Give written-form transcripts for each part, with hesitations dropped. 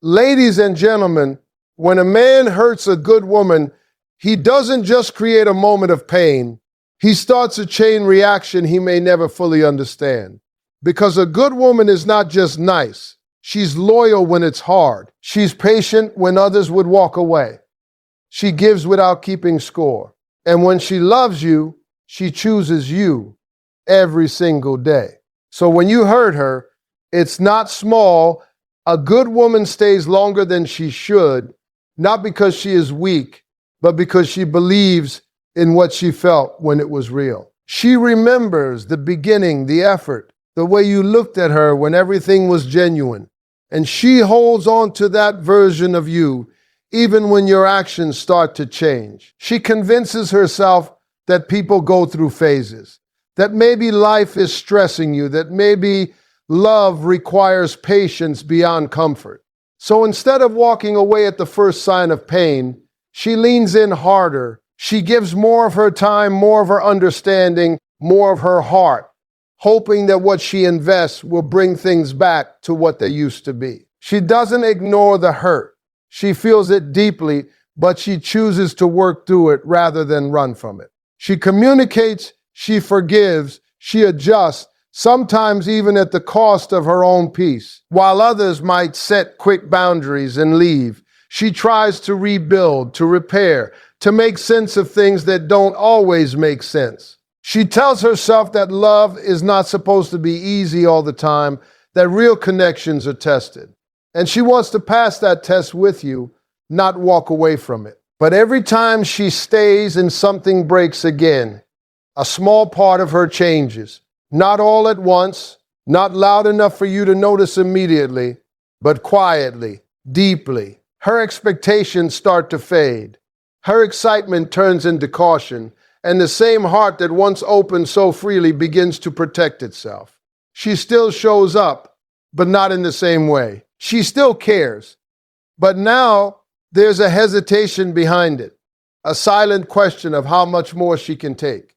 Ladies and gentlemen, when a man hurts a good woman, he doesn't just create a moment of pain. He starts a chain reaction he may never fully understand. Because a good woman is not just nice. She's loyal when it's hard. She's patient when others would walk away. She gives without keeping score. And when she loves you, she chooses you every single day. So when you hurt her, it's not small. A good woman stays longer than she should, not because she is weak, but because she believes in what she felt when it was real. She remembers the beginning, the effort, the way you looked at her when everything was genuine. And she holds on to that version of you, even when your actions start to change. She convinces herself that people go through phases, that maybe life is stressing you, that maybe love requires patience beyond comfort. So instead of walking away at the first sign of pain, she leans in harder. She gives more of her time, more of her understanding, more of her heart, hoping that what she invests will bring things back to what they used to be. She doesn't ignore the hurt. She feels it deeply, but she chooses to work through it rather than run from it. She communicates, she forgives, she adjusts, sometimes even at the cost of her own peace. While others might set quick boundaries and leave, she tries to rebuild, to repair, to make sense of things that don't always make sense. She tells herself that love is not supposed to be easy all the time, that real connections are tested. And she wants to pass that test with you, not walk away from it. But every time she stays and something breaks again, a small part of her changes. Not all at once, not loud enough for you to notice immediately, but quietly, deeply. Her expectations start to fade. Her excitement turns into caution, and the same heart that once opened so freely begins to protect itself. She still shows up, but not in the same way. She still cares, but now there's a hesitation behind it, a silent question of how much more she can take.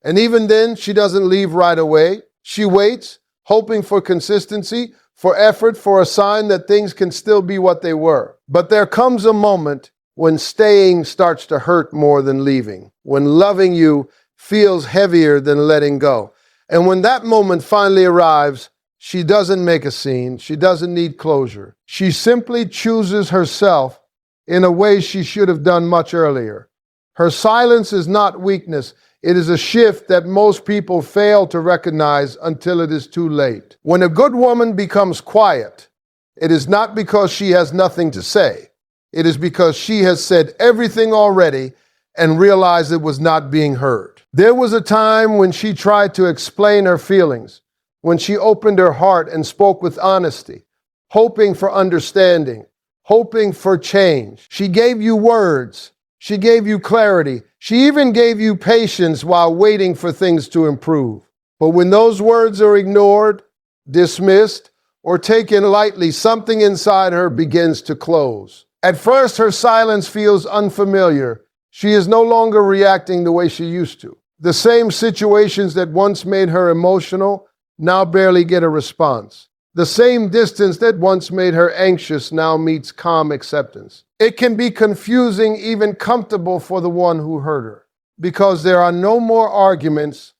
And even then, she doesn't leave right away. She waits, hoping for consistency, for effort, for a sign that things can still be what they were. But there comes a moment when staying starts to hurt more than leaving, when loving you feels heavier than letting go. And when that moment finally arrives, she doesn't make a scene. She doesn't need closure. She simply chooses herself in a way she should have done much earlier. Her silence is not weakness. It is a shift that most people fail to recognize until it is too late. When a good woman becomes quiet, it is not because she has nothing to say. It is because she has said everything already and realized it was not being heard. There was a time when she tried to explain her feelings, when she opened her heart and spoke with honesty, hoping for understanding, hoping for change. She gave you words. She gave you clarity. She even gave you patience while waiting for things to improve. But when those words are ignored, dismissed, or taken lightly, something inside her begins to close. At first, her silence feels unfamiliar. She is no longer reacting the way she used to. The same situations that once made her emotional now barely get a response. The same distance that once made her anxious now meets calm acceptance. It can be confusing, even comfortable for the one who hurt her, because there are no more arguments,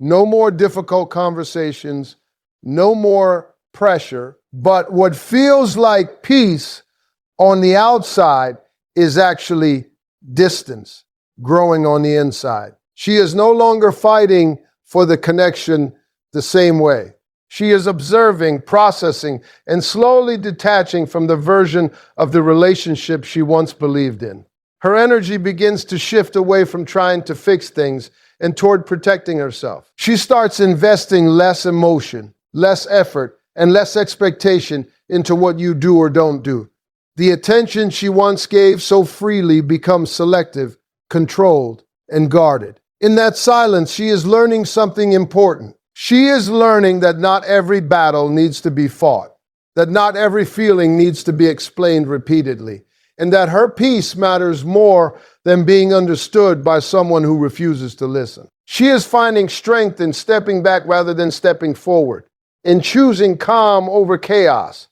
no more difficult conversations, no more pressure. But what feels like peace on the outside is actually distance growing on the inside. She is no longer fighting for the connection the same way. She is observing, processing, and slowly detaching from the version of the relationship she once believed in. Her energy begins to shift away from trying to fix things and toward protecting herself. She starts investing less emotion, less effort, and less expectation into what you do or don't do. The attention she once gave so freely becomes selective, controlled, and guarded. In that silence, she is learning something important. She is learning that not every battle needs to be fought, that not every feeling needs to be explained repeatedly, and that her peace matters more than being understood by someone who refuses to listen. She is finding strength in stepping back rather than stepping forward, in choosing calm over chaos,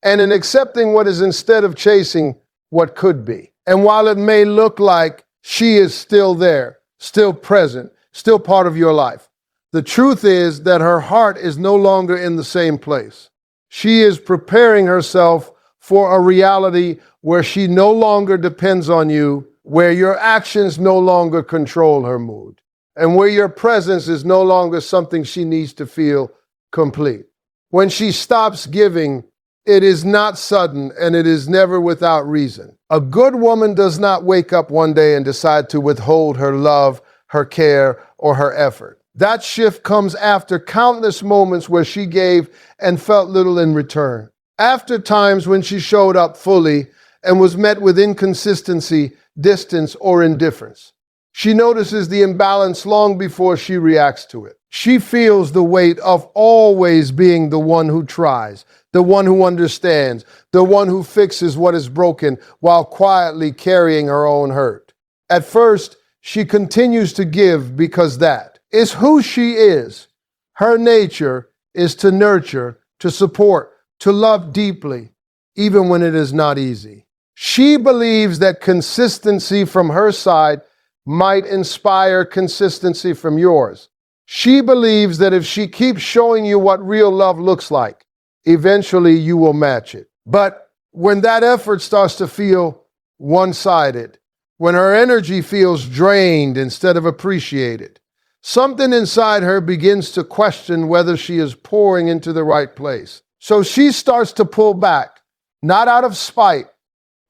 and in accepting what is instead of chasing what could be. And while it may look like she is still there, still present, still part of your life, the truth is that her heart is no longer in the same place. She is preparing herself for a reality where she no longer depends on you, where your actions no longer control her mood, and where your presence is no longer something she needs to feel complete. When she stops giving, it is not sudden and it is never without reason. A good woman does not wake up one day and decide to withhold her love, her care, or her effort. That shift comes after countless moments where she gave and felt little in return. After times when she showed up fully and was met with inconsistency, distance, or indifference. She notices the imbalance long before she reacts to it. She feels the weight of always being the one who tries, the one who understands, the one who fixes what is broken while quietly carrying her own hurt. At first, she continues to give because that is who she is. Her nature is to nurture, to support, to love deeply, even when it is not easy. She believes that consistency from her side might inspire consistency from yours. She believes that if she keeps showing you what real love looks like, eventually you will match it. But when that effort starts to feel one-sided, when her energy feels drained instead of appreciated, something inside her begins to question whether she is pouring into the right place. So she starts to pull back, not out of spite,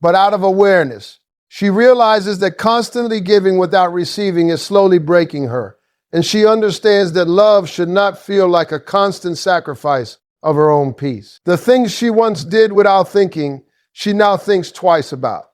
but out of awareness. She realizes that constantly giving without receiving is slowly breaking her, and she understands that love should not feel like a constant sacrifice of her own peace. The things she once did without thinking, she now thinks twice about.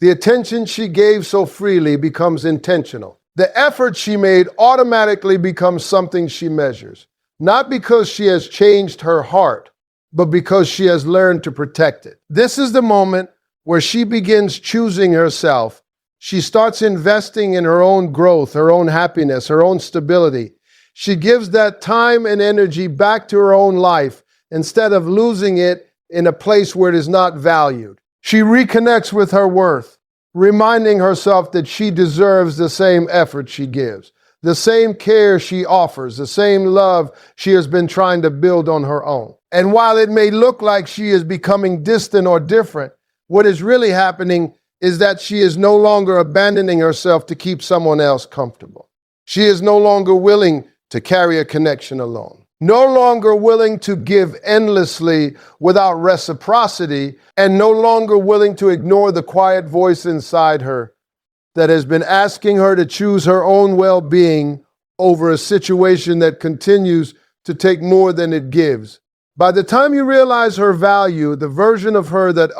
The attention she gave so freely becomes intentional. The effort she made automatically becomes something she measures, not because she has changed her heart, but because she has learned to protect it. This is the moment where she begins choosing herself. She starts investing in her own growth, her own happiness, her own stability. She gives that time and energy back to her own life instead of losing it in a place where it is not valued. She reconnects with her worth, reminding herself that she deserves the same effort she gives, the same care she offers, the same love she has been trying to build on her own. And while it may look like she is becoming distant or different, what is really happening is that she is no longer abandoning herself to keep someone else comfortable. She is no longer willing to carry a connection alone, no longer willing to give endlessly without reciprocity, and no longer willing to ignore the quiet voice inside her that has been asking her to choose her own well-being over a situation that continues to take more than it gives. By the time you realize her value, the version of her that,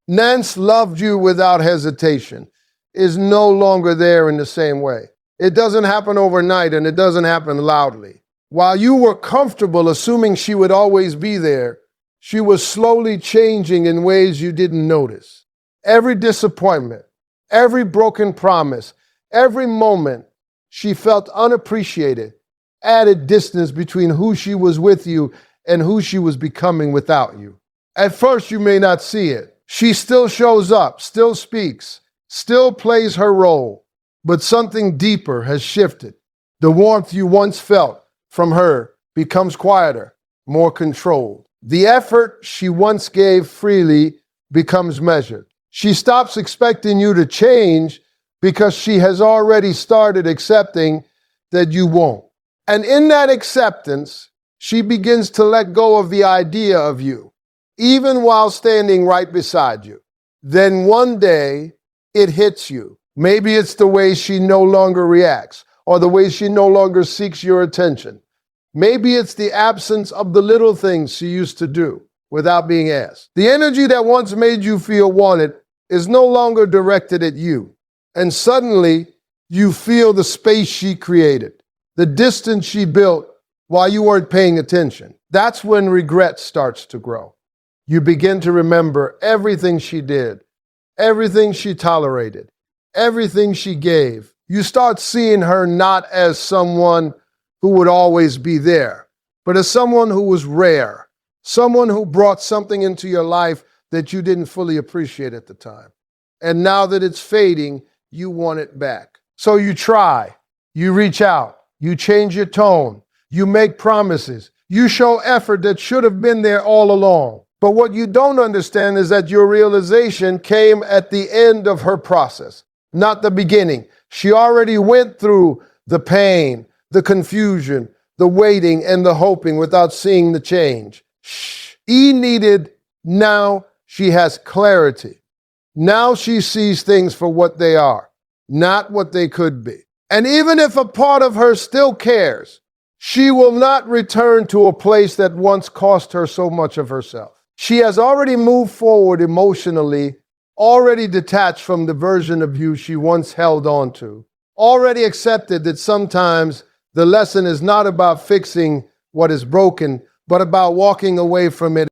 Nance loved you without hesitation, is no longer there in the same way. It doesn't happen overnight, and it doesn't happen loudly. While you were comfortable assuming she would always be there, she was slowly changing in ways you didn't notice. Every disappointment, every broken promise, every moment she felt unappreciated added distance between who she was with you and who she was becoming without you. At first, you may not see it. She still shows up, still speaks, still plays her role, but something deeper has shifted. The warmth you once felt from her becomes quieter, more controlled. The effort she once gave freely becomes measured. She stops expecting you to change because she has already started accepting that you won't. And in that acceptance, she begins to let go of the idea of you, even while standing right beside you. Then one day, it hits you. Maybe it's the way she no longer reacts, or the way she no longer seeks your attention. Maybe it's the absence of the little things she used to do without being asked. The energy that once made you feel wanted is no longer directed at you. And suddenly, you feel the space she created, the distance she built while you weren't paying attention. That's when regret starts to grow. You begin to remember everything she did, everything she tolerated, everything she gave. You start seeing her not as someone who would always be there, but as someone who was rare, Someone who brought something into your life that you didn't fully appreciate at the time. And now that it's fading, you want it back. So you try, you reach out, you change your tone, you make promises, you show effort that should have been there all along. But what you don't understand is that your realization came at the end of her process, not the beginning. She already went through the pain, the confusion, the waiting, and the hoping without seeing the change. Now she has clarity. Now she sees things for what they are, not what they could be. And even if a part of her still cares, she will not return to a place that once cost her so much of herself. She has already moved forward emotionally, already detached from the version of you she once held on to, already accepted that sometimes the lesson is not about fixing what is broken, but about walking away from it